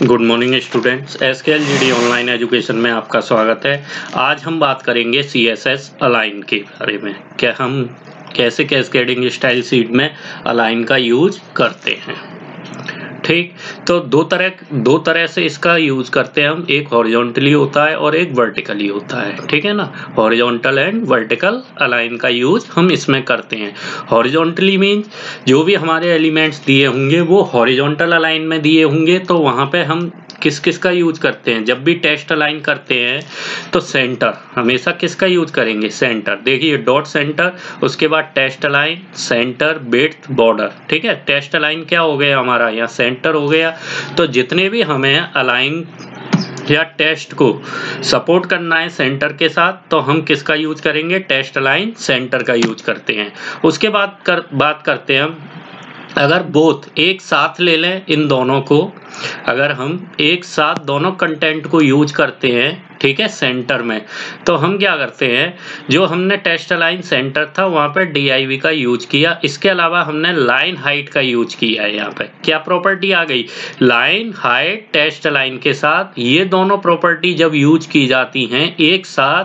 Good morning students, SKL GD online education में आपका स्वागत है। आज हम बात करेंगे सीएसएस अलाइन के बारे में। क्या हम कैसे कैस्केडिंग स्टाइल शीट में अलाइन का यूज करते हैं। ठीक, तो दो तरह से इसका यूज करते हैं हम। एक हॉरिजॉन्टली होता है और एक वर्टिकली होता है। ठीक है ना, हॉरिजॉन्टल एंड वर्टिकल अलाइन का यूज हम इसमें करते हैं। हॉरिजॉन्टली मीन्स जो भी हमारे एलिमेंट्स दिए होंगे वो हॉरिजॉन्टल अलाइन में दिए होंगे, तो वहां पे हम किस किस का यूज करते हैं। जब भी टेस्ट अलाइन करते हैं तो सेंटर हमेशा किसका यूज करेंगे, सेंटर। देखिए डॉट सेंटर, उसके बाद text align, centre, width, border. ठीक है, टेस्ट अलाइन क्या हो गया हमारा, यहाँ सेंटर हो गया। तो जितने भी हमें अलाइन या टेस्ट को सपोर्ट करना है सेंटर के साथ, तो हम किसका यूज करेंगे, टेस्ट अलाइन सेंटर का यूज करते हैं। उसके बाद बात करते हैं हम, अगर बोथ एक साथ ले लें इन दोनों को, अगर हम एक साथ दोनों कंटेंट को यूज करते हैं, ठीक है, सेंटर में, तो हम क्या करते हैं, जो हमने टेस्ट अलाइन सेंटर था वहां पे DIV का यूज किया। इसके अलावा हमने लाइन हाइट का यूज किया है। यहाँ पे क्या प्रॉपर्टी आ गई, लाइन हाइट टेस्ट अलाइन के साथ। ये दोनों प्रॉपर्टी जब यूज की जाती हैं एक साथ,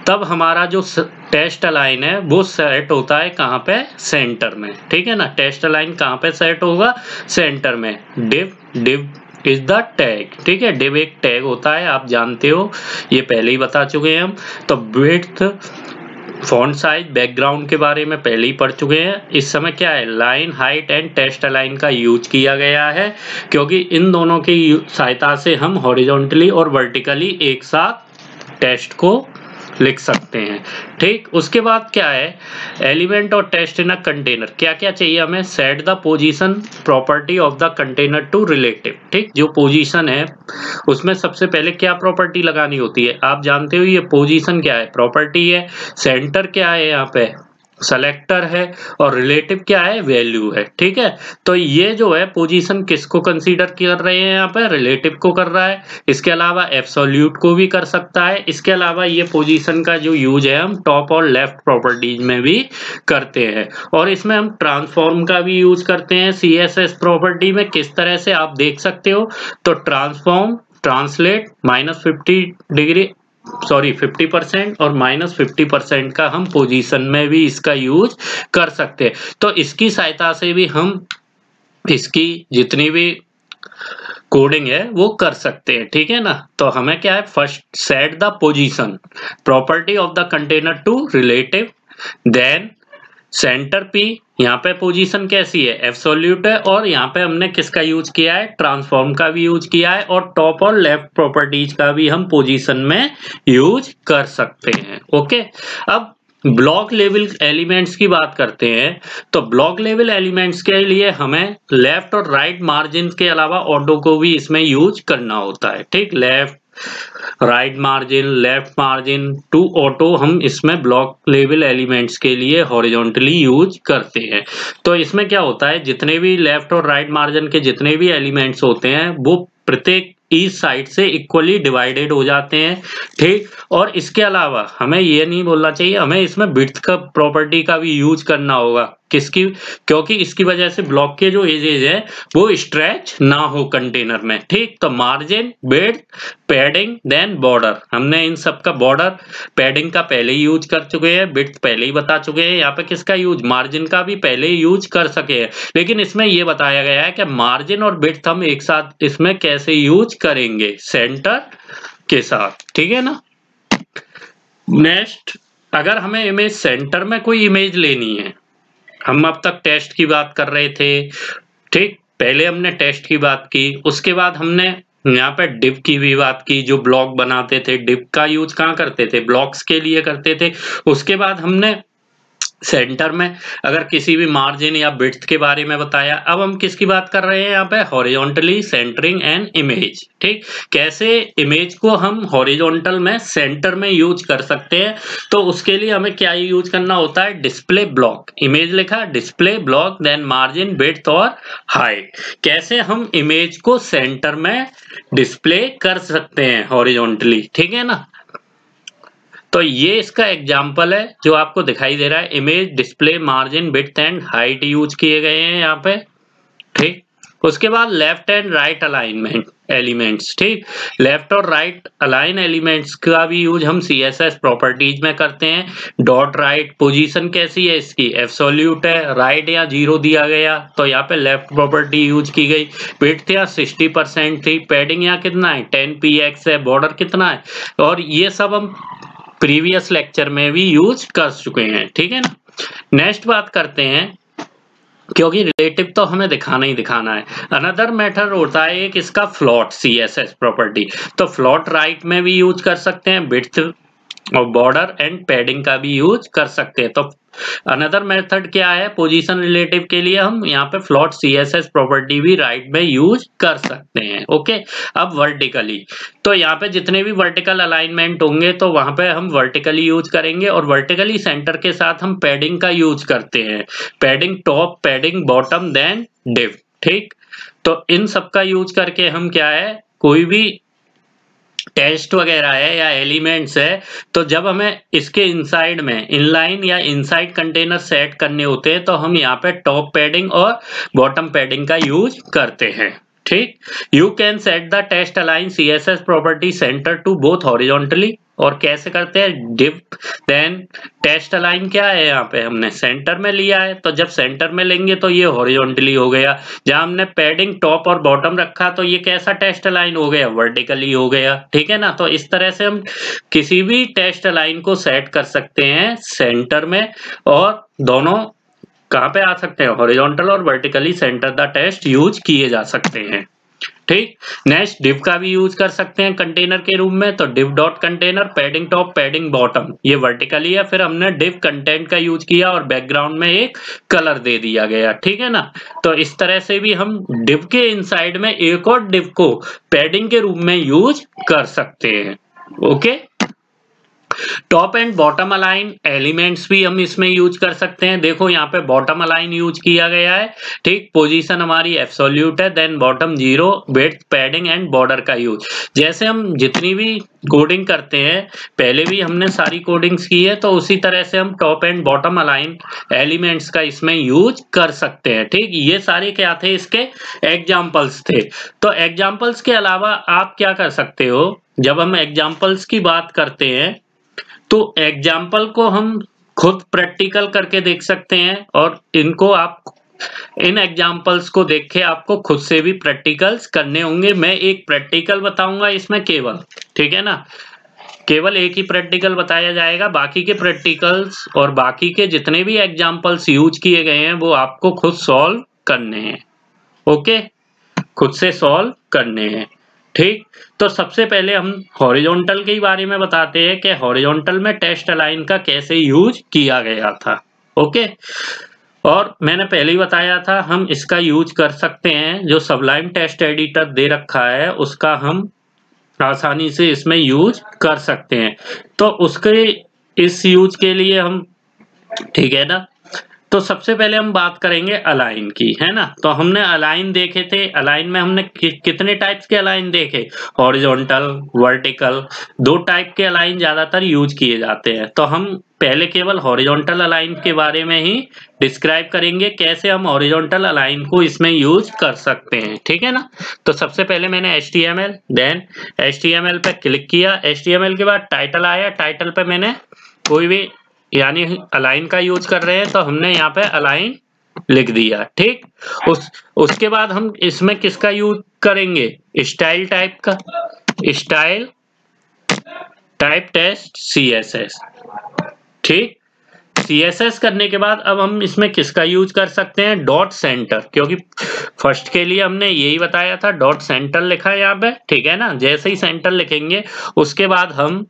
तब हमारा जो टेस्ट अलाइन है वो सेट होता है कहाँ पे, सेंटर में। ठीक है ना, टेस्ट अलाइन कहाँ पे सेट होगा, सेंटर में। div is the tag. ठीक है, div एक टैग होता है, आप जानते हो, ये पहले ही बता चुके हैं हम। तो विड्थ, फॉन्ट साइज, बैकग्राउंड के बारे में पहले ही पढ़ चुके हैं। इस समय क्या है, line height and text align का यूज किया गया है, क्योंकि इन दोनों की सहायता से हम हॉरिजॉन्टली और वर्टिकली एक साथ टेस्ट को लिख सकते हैं। ठीक, उसके बाद क्या है, एलिमेंट और टेस्ट इन अ कंटेनर। क्या क्या चाहिए हमें, set the position property of the container to relative. ठीक, जो पोजीशन है उसमें सबसे पहले क्या प्रॉपर्टी लगानी होती है, आप जानते हो ये पोजीशन क्या है, प्रॉपर्टी है। सेंटर क्या है, यहाँ पे सेलेक्टर है, और रिलेटिव क्या है, वैल्यू है। ठीक है, तो ये जो है पोजीशन किसको कंसीडर कर रहे हैं, यहाँ पे रिलेटिव को कर रहा है। इसके अलावा एब्सोल्यूट को भी कर सकता है। इसके अलावा ये पोजीशन का जो यूज है हम टॉप और लेफ्ट प्रॉपर्टीज में भी करते हैं, और इसमें हम ट्रांसफॉर्म का भी यूज करते हैं। CSS प्रॉपर्टी में किस तरह से आप देख सकते हो, तो ट्रांसफॉर्म, ट्रांसलेट, -50% और -50% का हम पोजीशन में भी इसका यूज कर सकते हैं। तो इसकी सहायता से भी हम इसकी जितनी भी कोडिंग है वो कर सकते हैं। ठीक है ना, तो हमें क्या है, first set the position property of the container to relative, then centre P, यहाँ पे पोजीशन कैसी है, एब्सोल्यूट है, और यहाँ पे हमने किसका यूज किया है, ट्रांसफॉर्म का भी यूज किया है, और टॉप और लेफ्ट प्रॉपर्टीज का भी हम पोजीशन में यूज कर सकते हैं। ओके, अब ब्लॉक लेवल एलिमेंट्स की बात करते हैं। तो ब्लॉक लेवल एलिमेंट्स के लिए हमें लेफ्ट और राइट मार्जिन के अलावा ऑटो को भी इसमें यूज करना होता है। ठीक, left, right margin, left margin, to auto हम इसमें ब्लॉक लेवल एलिमेंट्स के लिए हॉरिजॉन्टली यूज करते हैं। तो इसमें क्या होता है, जितने भी लेफ्ट और राइट मार्जिन के जितने भी एलिमेंट्स होते हैं वो प्रत्येक ईच साइड से इक्वली डिवाइडेड हो जाते हैं। ठीक, और इसके अलावा हमें ये नहीं बोलना चाहिए, हमें इसमें विड्थ का प्रॉपर्टी का भी यूज करना होगा। किसकी, क्योंकि इसकी वजह से ब्लॉक के जो एजेज है वो स्ट्रेच ना हो कंटेनर में। ठीक, तो margin, width, padding, then border, हमने इन सब का बॉर्डर, पैडिंग का पहले ही यूज कर चुके हैं, विड्थ पहले ही बता चुके हैं। यहाँ पे किसका यूज, मार्जिन का भी पहले ही यूज कर सके हैं, लेकिन इसमें ये बताया गया है कि मार्जिन और विड्थ हम एक साथ इसमें कैसे यूज करेंगे, सेंटर के साथ। ठीक है ना, नेक्स्ट, अगर हमें इमेज सेंटर में कोई इमेज लेनी है, हम अब तक टेस्ट की बात कर रहे थे। ठीक, पहले हमने टेस्ट की बात की, उसके बाद हमने यहाँ पे डिव की भी बात की। जो ब्लॉक बनाते थे, डिव का यूज कहाँ करते थे, ब्लॉक्स के लिए करते थे। उसके बाद हमने सेंटर में अगर किसी भी मार्जिन या विड्थ के बारे में बताया। अब हम किसकी बात कर रहे हैं यहाँ पे, हॉरिजॉन्टली सेंटरिंग एन इमेज। ठीक, कैसे इमेज को हम हॉरिजॉन्टल में सेंटर में यूज कर सकते हैं, तो उसके लिए हमें क्या यूज करना होता है, डिस्प्ले ब्लॉक। इमेज लिखा, display block, then margin, width और हाइट। कैसे हम इमेज को सेंटर में डिस्प्ले कर सकते हैं हॉरिजॉन्टली। ठीक है ना, तो ये इसका एग्जाम्पल है जो आपको दिखाई दे रहा है। Image, display, margin, width and height use किए गए हैं यहाँ पे। ठीक, उसके बाद left and right alignment elements, ठीक। लेफ्ट और राइट अलाइन एलिमेंट्स का भी यूज हम CSS प्रॉपर्टीज में करते हैं। डॉट राइट पोजीशन कैसी है इसकी, एब्सोल्यूट है, राइट या 0 दिया गया तो यहाँ पे लेफ्ट प्रॉपर्टी यूज की गई। विड्थ या 60% थी, पैडिंग यहाँ कितना है 10px है, बॉर्डर कितना है, और ये सब हम प्रीवियस लेक्चर में भी यूज कर चुके हैं, ठीक है ना। नेक्स्ट बात करते हैं, क्योंकि रिलेटिव तो हमें दिखाना ही दिखाना है। अनदर मेथड होता है एक इसका फ्लोट CSS प्रॉपर्टी, तो फ्लोट राइट में भी यूज कर सकते हैं, विड्थ और बॉर्डर एंड पैडिंग का भी यूज कर सकते हैं। तो अनदर मेथड क्या है, पोजीशन रिलेटिव के लिए हम यहाँ पे फ्लोट CSS प्रॉपर्टी भी राइट में यूज कर सकते हैं। ओके, अब वर्टिकली, तो यहाँ पे जितने भी वर्टिकल अलाइनमेंट होंगे तो वहां पे हम वर्टिकली यूज करेंगे, और वर्टिकली सेंटर के साथ हम पैडिंग का यूज करते हैं। Padding top, padding bottom, then div, ठीक। तो इन सब का यूज करके हम क्या है, कोई भी टेस्ट वगैरह है या एलिमेंट्स है, तो जब हमें इसके इनसाइड में इनलाइन या इनसाइड कंटेनर सेट करने होते हैं तो हम यहाँ पे टॉप पैडिंग और बॉटम पैडिंग का यूज करते हैं, ठीक। You can set the text align CSS property centre to both horizontally, और कैसे करते हैं, डिव देन टेस्ट अलाइन क्या है, यहाँ पे हमने सेंटर में लिया है, तो जब सेंटर में लेंगे तो ये हॉरिजॉन्टली हो गया। जहां हमने पैडिंग टॉप और बॉटम रखा तो ये कैसा टेस्ट अलाइन हो गया, वर्टिकली हो गया, ठीक है ना। तो इस तरह से हम किसी भी टेस्ट अलाइन को सेट कर सकते हैं सेंटर में, और दोनों कहाँ पे आ सकते हैं, हॉरिजॉन्टल और vertically centre the text use किए जा सकते हैं, ठीक। नेक्स्ट डिव का भी यूज कर सकते हैं कंटेनर के रूप में, तो div dot container, padding top, padding bottom, ये वर्टिकली है, फिर हमने डिव कंटेंट का यूज किया और बैकग्राउंड में एक कलर दे दिया गया, ठीक है ना। तो इस तरह से भी हम डिव के इनसाइड में एक और डिव को पैडिंग के रूप में यूज कर सकते हैं। Okay, top and bottom align elements भी हम इसमें यूज कर सकते हैं। देखो यहाँ पे बॉटम अलाइन यूज किया गया है, ठीक। पोजीशन हमारी एब्सोल्यूट है, then bottom 0, width, padding and border का यूज। जैसे हम जितनी भी कोडिंग करते हैं, पहले भी हमने सारी कोडिंग्स की है, तो उसी तरह से हम top and bottom align elements का इसमें यूज कर सकते हैं, ठीक। ये सारे क्या थे, इसके एग्जाम्पल्स थे। तो एग्जाम्पल्स के अलावा आप क्या कर सकते हो, जब हम एग्जाम्पल्स की बात करते हैं तो एग्जाम्पल को हम खुद प्रैक्टिकल करके देख सकते हैं, और इनको आप इन एग्जाम्पल्स को देख के आपको खुद से भी प्रैक्टिकल्स करने होंगे। मैं एक प्रैक्टिकल बताऊंगा इसमें केवल, ठीक है ना, केवल एक ही प्रैक्टिकल बताया जाएगा। बाकी के प्रैक्टिकल्स और बाकी के जितने भी एग्जाम्पल्स यूज किए गए हैं वो आपको खुद सॉल्व करने हैं। ओके, खुद से सॉल्व करने हैं, ठीक। तो सबसे पहले हम हॉरिजॉन्टल के बारे में बताते हैं कि हॉरिजॉन्टल में टेस्ट अलाइन का कैसे यूज किया गया था। ओके, और मैंने पहले ही बताया था हम इसका यूज कर सकते हैं, जो सबलाइम टेक्स्ट एडिटर दे रखा है उसका हम आसानी से इसमें यूज कर सकते हैं। तो उसके इस यूज के लिए हम, ठीक है ना, तो सबसे पहले हम बात करेंगे अलाइन की, है ना। तो हमने अलाइन देखे थे, अलाइन में हमने कितने टाइप्स के अलाइन देखे, हॉरिजॉन्टल, वर्टिकल, 2 टाइप के अलाइन ज्यादातर यूज किए जाते हैं। तो हम पहले केवल हॉरिजॉन्टल अलाइन के बारे में ही डिस्क्राइब करेंगे, कैसे हम हॉरिजॉन्टल अलाइन को इसमें यूज कर सकते हैं, ठीक है ना। तो सबसे पहले मैंने HTML, देन HTML पे क्लिक किया, HTML के बाद टाइटल आया, टाइटल पे मैंने कोई भी, यानी अलाइन का यूज कर रहे हैं तो हमने यहाँ पे अलाइन लिख दिया, ठीक। उसके बाद हम इसमें किसका यूज करेंगे, स्टाइल टाइप का, स्टाइल टाइप टेस्ट CSS, ठीक। CSS करने के बाद अब हम इसमें किसका यूज कर सकते हैं, डॉट सेंटर, क्योंकि फर्स्ट के लिए हमने यही बताया था, डॉट सेंटर लिखा है यहाँ पे, ठीक है ना। जैसे ही सेंटर लिखेंगे उसके बाद हम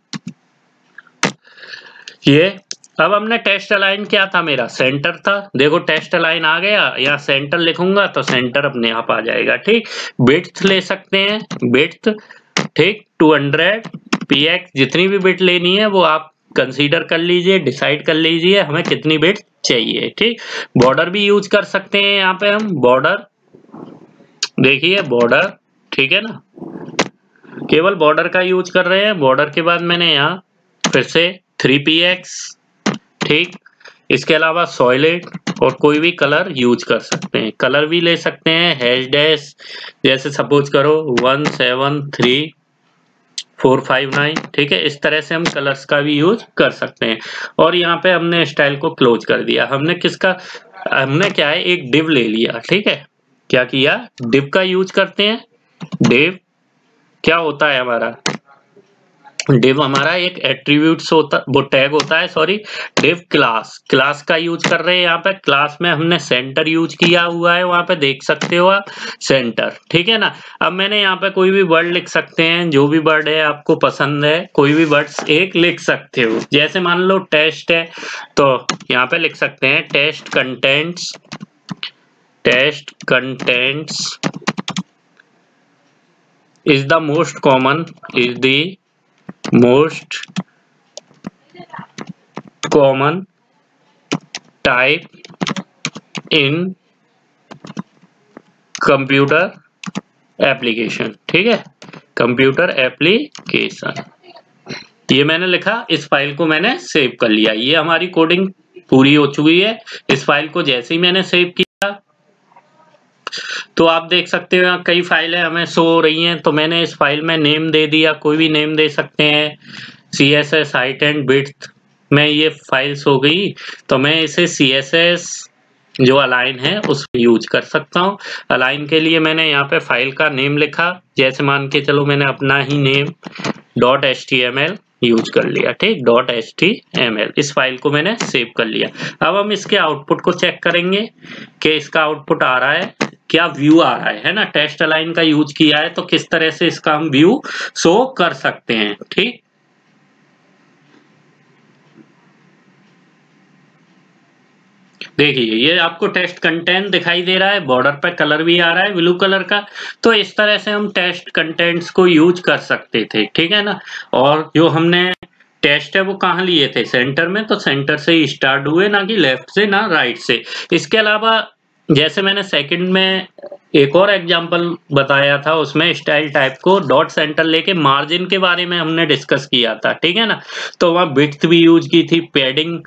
ये, अब हमने टेस्ट अलाइन क्या था, मेरा सेंटर था। देखो टेस्ट अलाइन आ गया, यहाँ सेंटर लिखूंगा तो सेंटर अपने आप आ जाएगा, ठीक। बिट्स ले सकते हैं, बिट्स, ठीक, 200 px, जितनी भी बिट लेनी है वो आप कंसीडर कर लीजिए, डिसाइड कर लीजिए हमें कितनी बिट चाहिए, ठीक। बॉर्डर भी यूज कर सकते हैं, यहाँ पे हम बॉर्डर, देखिए बॉर्डर, ठीक है ना, केवल बॉर्डर का यूज कर रहे हैं। बॉर्डर के बाद मैंने यहाँ फिर से 3px, ठीक, इसके अलावा सॉलिड और कोई भी कलर यूज कर सकते हैं। कलर भी ले सकते हैं हैश डैश, जैसे सपोज करो 173459, ठीक है। इस तरह से हम कलर्स का भी यूज कर सकते हैं। और यहाँ पे हमने स्टाइल को क्लोज कर दिया। हमने क्या है, एक डिव ले लिया, ठीक है। क्या किया, डिव का यूज करते हैं। डिव क्या होता है हमारा, डिव हमारा एक एट्रीब्यूट्स होता, वो टैग होता है, सॉरी। डिव क्लास का यूज कर रहे हैं। यहाँ पे क्लास में हमने सेंटर यूज किया हुआ है, वहां पे देख सकते हो आप, सेंटर, ठीक है ना। अब मैंने यहाँ पे कोई भी वर्ड लिख सकते हैं, जो भी वर्ड है आपको पसंद है, कोई भी वर्ड्स एक लिख सकते हो। जैसे मान लो टेस्ट है, तो यहाँ पे लिख सकते हैं text contents is the most common type in computer application, ठीक है। कंप्यूटर एप्लीकेशन, ये मैंने लिखा। इस फाइल को मैंने सेव कर लिया। ये हमारी कोडिंग पूरी हो चुकी है। इस फाइल को जैसे ही मैंने सेव किया, तो आप देख सकते हो यहाँ कई फाइलें हमें शो हो रही हैं। तो मैंने इस फाइल में नेम दे दिया, कोई भी नेम दे सकते हैं। CSS हाइट एंड विड्थ में ये फाइल्स हो गई, तो मैं इसे CSS जो अलाइन है उसमें यूज कर सकता हूँ। अलाइन के लिए मैंने यहाँ पे फाइल का नेम लिखा, जैसे मान के चलो मैंने अपना ही नेम .html यूज कर लिया, ठीक। .html, इस फाइल को मैंने सेव कर लिया। अब हम इसके आउटपुट को चेक करेंगे कि इसका आउटपुट आ रहा है, क्या व्यू आ रहा है ना। टेस्ट अलाइन का यूज किया है, तो किस तरह से इसका हम व्यू शो कर सकते हैं, ठीक। देखिए ये आपको टेस्ट कंटेंट दिखाई दे रहा है, बॉर्डर पे कलर भी आ रहा है ब्लू कलर का। तो इस तरह से हम टेस्ट कंटेंट्स को यूज कर सकते थे, ठीक है ना। और जो हमने टेस्ट है वो कहाँ लिए थे, सेंटर में। तो सेंटर से ही स्टार्ट हुए, ना कि लेफ्ट से ना राइट से। इसके अलावा जैसे मैंने सेकंड में एक और एग्जांपल बताया था, उसमें style type co dot centre लेके मार्जिन के बारे में हमने डिस्कस किया था, ठीक है ना। तो वहाँ विड्थ भी यूज की थी, पैडिंग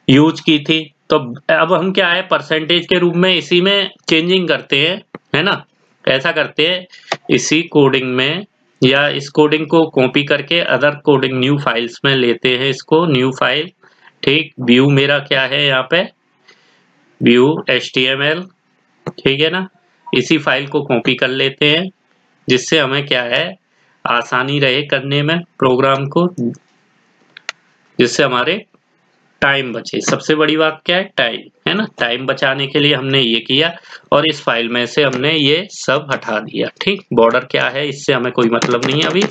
यूज की थी। तो अब हम क्या है, परसेंटेज के रूप में इसी में चेंजिंग करते हैं, है ना। ऐसा करते हैं, इसी कोडिंग में या इस कोडिंग को कॉपी करके अदर कोडिंग न्यू फाइल्स में लेते हैं। इसको न्यू फाइल, ठीक। व्यू मेरा क्या है यहाँ पे, व्यू HTML, ठीक है ना। इसी फाइल को कॉपी कर लेते हैं, जिससे हमें क्या है, आसानी रहे करने में प्रोग्राम को, जिससे हमारे टाइम बचे। सबसे बड़ी बात क्या है, टाइम, है ना। टाइम बचाने के लिए हमने ये किया, और इस फाइल में से हमने ये सब हटा दिया, ठीक। बॉर्डर क्या है इससे हमें कोई मतलब नहीं है अभी।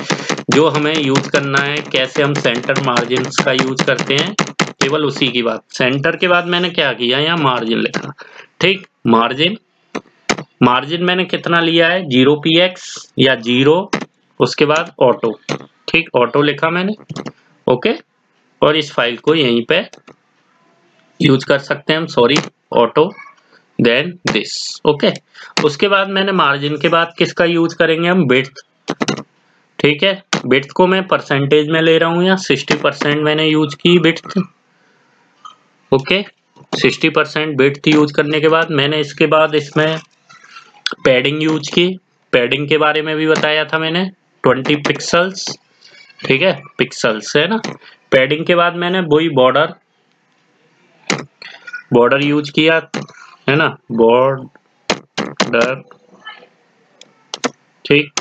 जो हमें यूज करना है, कैसे हम सेंटर मार्जिन का यूज करते हैं, केवल उसी की बात। सेंटर के बाद मैंने क्या किया, यहाँ मार्जिन लिखा, ठीक। मार्जिन मैंने कितना लिया है, 0px या 0, उसके बाद ऑटो, ठीक। ऑटो लिखा मैंने, ओके। और इस फाइल को यहीं पे यूज कर सकते हैं हम, sorry, auto then this, okay. उसके बाद मैंने मार्जिन के बाद किसका यूज करेंगे हम, विड्थ, ठीक है। विड्थ को मैं परसेंटेज में ले रहा हूँ, या 60% मैंने यूज की विड्थ, ओके। 60% विड्थ यूज करने के बाद मैंने इसके बाद इसमें पैडिंग यूज की। पैडिंग के बारे में भी बताया था मैंने, 20 पिक्सल्स, ठीक है, पिक्सल्स, है ना। पैडिंग के बाद मैंने वही बॉर्डर यूज किया, है ना, बॉर्डर, ठीक।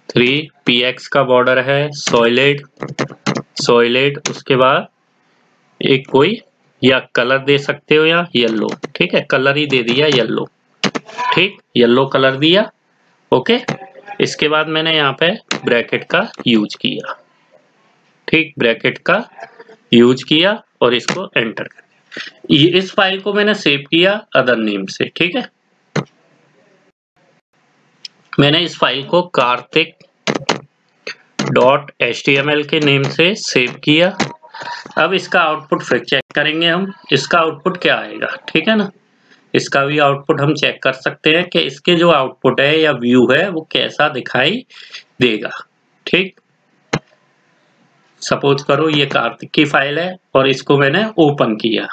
3px का बॉर्डर है, सॉलिड, उसके बाद एक कोई या कलर दे सकते हो, या येलो, ठीक है। कलर ही दे दिया येलो, ठीक। येलो कलर दिया, ओके। इसके बाद मैंने यहाँ पे ब्रैकेट का यूज किया, ठीक। ब्रैकेट का यूज किया और इसको एंटर कर दिया। इस फाइल को मैंने सेव किया अदर नेम से, ठीक है। मैंने इस फाइल को कार्तिक.html के नेम से सेव किया। अब इसका आउटपुट फिर चेक करेंगे हम, इसका आउटपुट क्या आएगा, ठीक है ना। इसका भी आउटपुट हम चेक कर सकते हैं कि इसके जो आउटपुट है या व्यू है वो कैसा दिखाई देगा, ठीक। सपोज करो ये कार्तिक की फाइल है और इसको मैंने ओपन किया।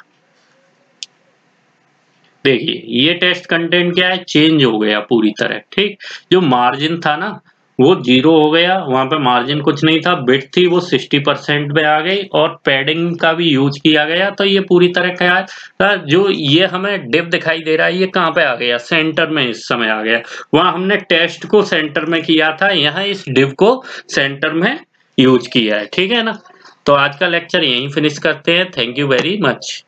देखिए ये टेस्ट कंटेंट क्या है, चेंज हो गया पूरी तरह। ठीक, जो मार्जिन था ना वो 0 हो गया, वहां पे मार्जिन कुछ नहीं था, बिट थी वो 60% पे आ गई और पैडिंग का भी यूज किया गया। तो ये पूरी तरह क्या है, जो ये हमें डिव दिखाई दे रहा है ये कहाँ पे आ गया, सेंटर में इस समय आ गया। वहां हमने टेस्ट को सेंटर में किया था, यहाँ इस डिव को सेंटर में यूज किया है। ठीक है ना, तो आज का लेक्चर यहीं फिनिश करते हैं। Thank you very much.